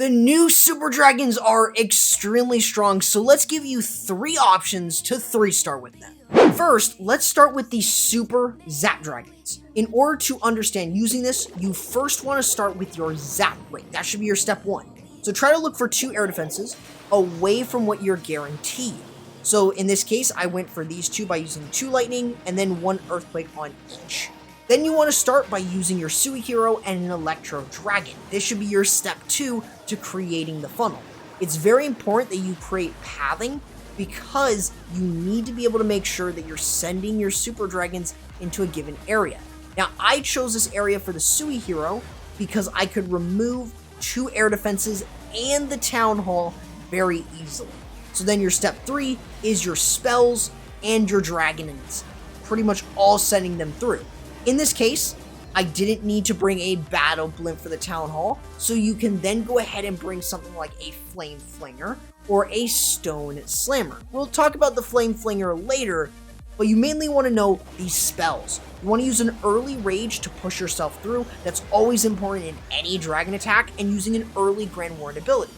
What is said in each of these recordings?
The new Super Dragons are extremely strong, so let's give you 3 options to 3-star with them. First, let's start with the Super Zap Dragons. In order to understand using this, you first want to start with your Zap rate. That should be your step 1. So try to look for 2 air defenses away from what you're guaranteed. So in this case, I went for these 2 by using 2 lightning and then 1 earthquake on each. Then you want to start by using your Sui hero and an Electro Dragon. This should be your step 2 to creating the funnel. It's very important that you create pathing because you need to be able to make sure that you're sending your Super Dragons into a given area. Now, I chose this area for the Sui hero because I could remove 2 air defenses and the Town Hall very easily. So then your step 3 is your spells and your dragons, pretty much all sending them through. In this case, I didn't need to bring a battle blimp for the Town Hall, so you can then go ahead and bring something like a Flame Flinger or a Stone Slammer. We'll talk about the Flame Flinger later, but you mainly want to know these spells. You want to use an early Rage to push yourself through. That's always important in any dragon attack, and using an early Grand Warden ability.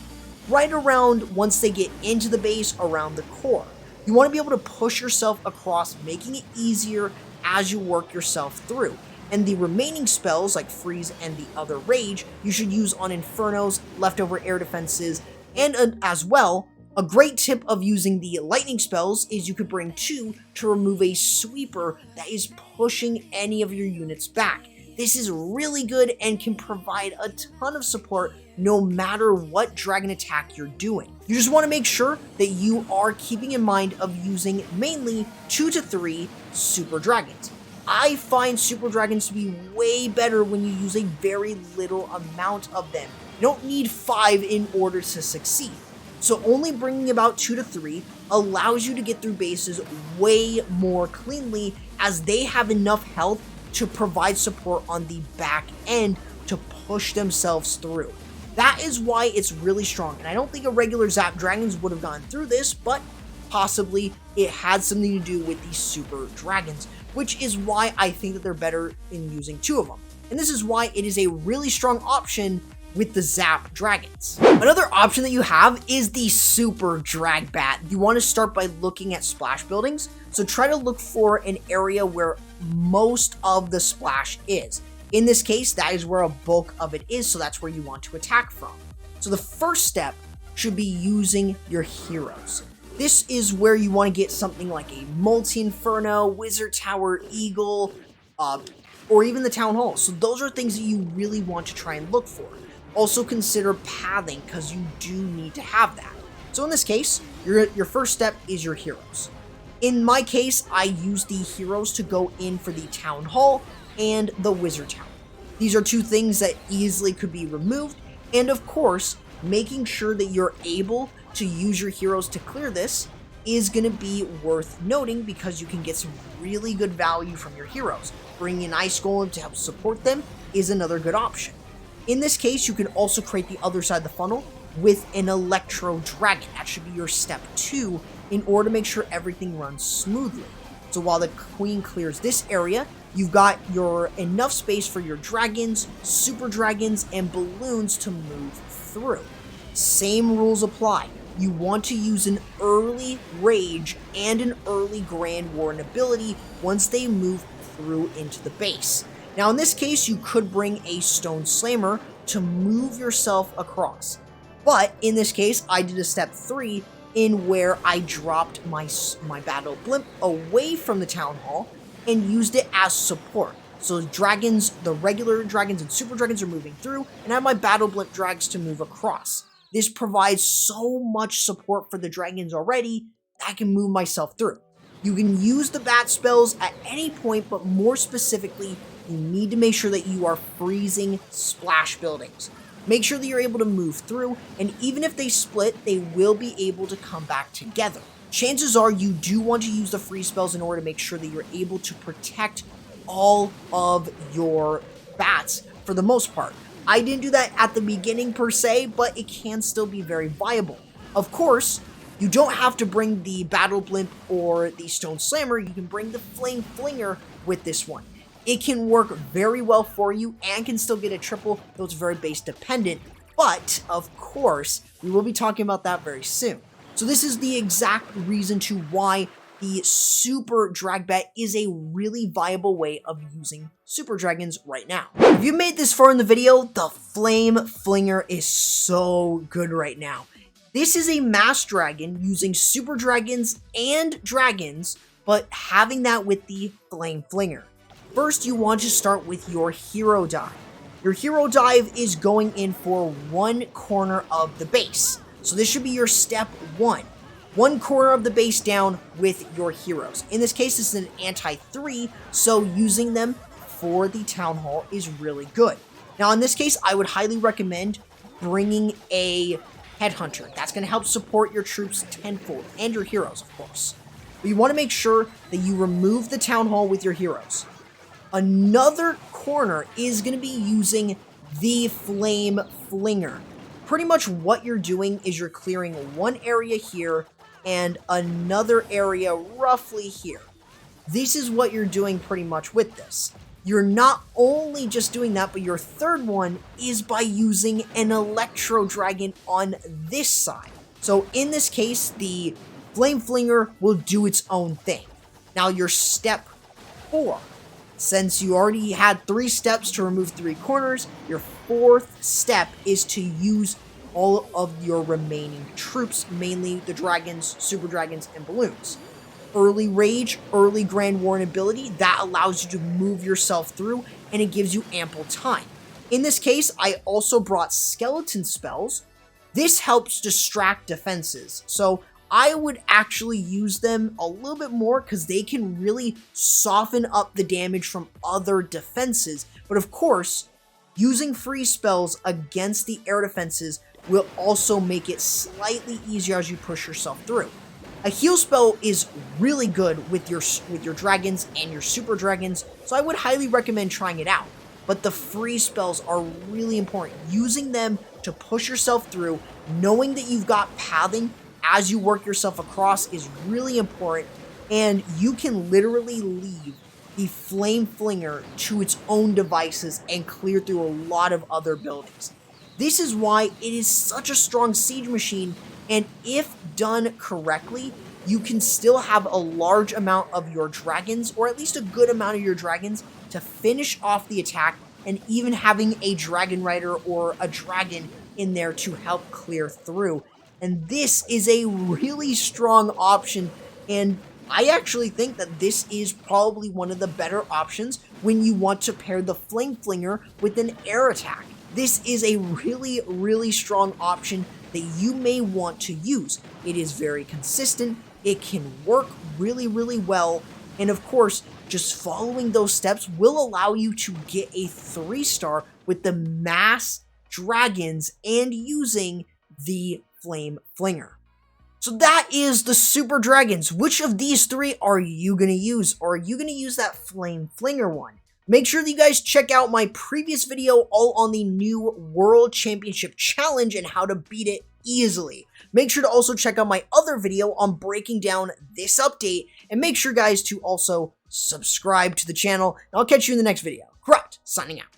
Right around once they get into the base, around the core. You want to be able to push yourself across, making it easier as you work yourself through. And the remaining spells, like Freeze and the other Rage, you should use on Infernos, leftover air defenses, and as well, a great tip of using the lightning spells is you could bring 2 to remove a sweeper that is pushing any of your units back. This is really good and can provide a ton of support no matter what dragon attack you're doing. You just want to make sure that you are keeping in mind of using mainly 2 to 3 Super Dragons. I find Super Dragons to be way better when you use a very little amount of them. You don't need 5 in order to succeed. So only bringing about 2 to 3 allows you to get through bases way more cleanly, as they have enough health to provide support on the back end to push themselves through. That is why it's really strong, and I don't think a regular Zap Dragons would have gone through this, but possibly it had something to do with these Super Dragons, which is why I think that they're better in using 2 of them. And this is why it is a really strong option with the Zap Dragons. Another option that you have is the Super DragBat. You want to start by looking at splash buildings, so try to look for an area where most of the splash is. In this case, that is where a bulk of it is, so that's where you want to attack from. So the first step should be using your heroes. This is where you want to get something like a Multi-Inferno, Wizard Tower, Eagle, or even the Town Hall. So those are things that you really want to try and look for. Also consider pathing, because you do need to have that. So in this case, your first step is your heroes. In my case, I use the heroes to go in for the Town Hall and the Wizard Tower. These are 2 things that easily could be removed, and of course, making sure that you're able to use your heroes to clear this is going to be worth noting, because you can get some really good value from your heroes. Bringing an Ice Golem to help support them is another good option. In this case, you can also create the other side of the funnel with an Electro Dragon. That should be your step 2 in order to make sure everything runs smoothly. So while the Queen clears this area, you've got your enough space for your dragons, Super Dragons, and balloons to move through. Same rules apply. You want to use an early Rage and an early Grand Warden ability once they move through into the base. Now in this case, you could bring a Stone Slammer to move yourself across. But in this case, I did a step 3 in where I dropped my Battle Blimp away from the Town Hall and used it as support. So dragons, the regular dragons and Super Dragons are moving through, and I have my Battle Blimp drags to move across. This provides so much support for the dragons already that I can move myself through. You can use the bat spells at any point, but more specifically, you need to make sure that you are freezing splash buildings. Make sure that you're able to move through, and even if they split, they will be able to come back together. Chances are you do want to use the freeze spells in order to make sure that you're able to protect all of your bats for the most part. I didn't do that at the beginning per se, but it can still be very viable. Of course, you don't have to bring the Battle Blimp or the Stone Slammer. You can bring the Flame Flinger with this one. It can work very well for you and can still get a triple, though it's very base dependent. But, of course, we will be talking about that very soon. So this is the exact reason to why the Super DragBat is a really viable way of using Super Dragons right now. If you made this far in the video, the Flame Flinger is so good right now. This is a mass dragon using Super Dragons and Dragons, but having that with the Flame Flinger. First, you want to start with your Hero Dive. Your Hero Dive is going in for one corner of the base. So this should be your step 1. One corner of the base down with your heroes. In this case, this is an anti-3, so using them for the Town Hall is really good. Now, in this case, I would highly recommend bringing a Headhunter. That's going to help support your troops tenfold, and your heroes, of course. But you want to make sure that you remove the Town Hall with your heroes. Another corner is going to be using the Flame Flinger. Pretty much what you're doing is you're clearing one area here and another area roughly here. This is what you're doing pretty much with this. You're not only just doing that, but your third one is by using an Electro Dragon on this side. So in this case, the Flame Flinger will do its own thing. Now your step 4. Since you already had 3 steps to remove 3 corners, your 4th step is to use all of your remaining troops, mainly the dragons, super dragons, and balloons. Early Rage, early Grand Warren ability, that allows you to move yourself through, and it gives you ample time. In this case, I also brought skeleton spells. This helps distract defenses, so I would actually use them a little bit more because they can really soften up the damage from other defenses. But of course, using freeze spells against the air defenses will also make it slightly easier as you push yourself through. A heal spell is really good with your dragons and your super dragons, so I would highly recommend trying it out. But the freeze spells are really important. Using them to push yourself through, knowing that you've got pathing as you work yourself across is really important, and you can literally leave the Flame Flinger to its own devices and clear through a lot of other buildings. This is why it is such a strong siege machine, and if done correctly, you can still have a large amount of your dragons, or at least a good amount of your dragons, to finish off the attack, and even having a Dragon Rider or a dragon in there to help clear through. And this is a really strong option, and I actually think that this is probably one of the better options when you want to pair the Flame Flinger with an air attack. This is a really, really strong option that you may want to use. It is very consistent, it can work really, really well, and of course, just following those steps will allow you to get a 3-star with the mass dragons and using the Flame Flinger. So that is the Super Dragons. Which of these 3 are you going to use? Or are you going to use that Flame Flinger one? Make sure that you guys check out my previous video all on the new World Championship Challenge and how to beat it easily. Make sure to also check out my other video on breaking down this update, and make sure guys to also subscribe to the channel, and I'll catch you in the next video. Corrupt, signing out.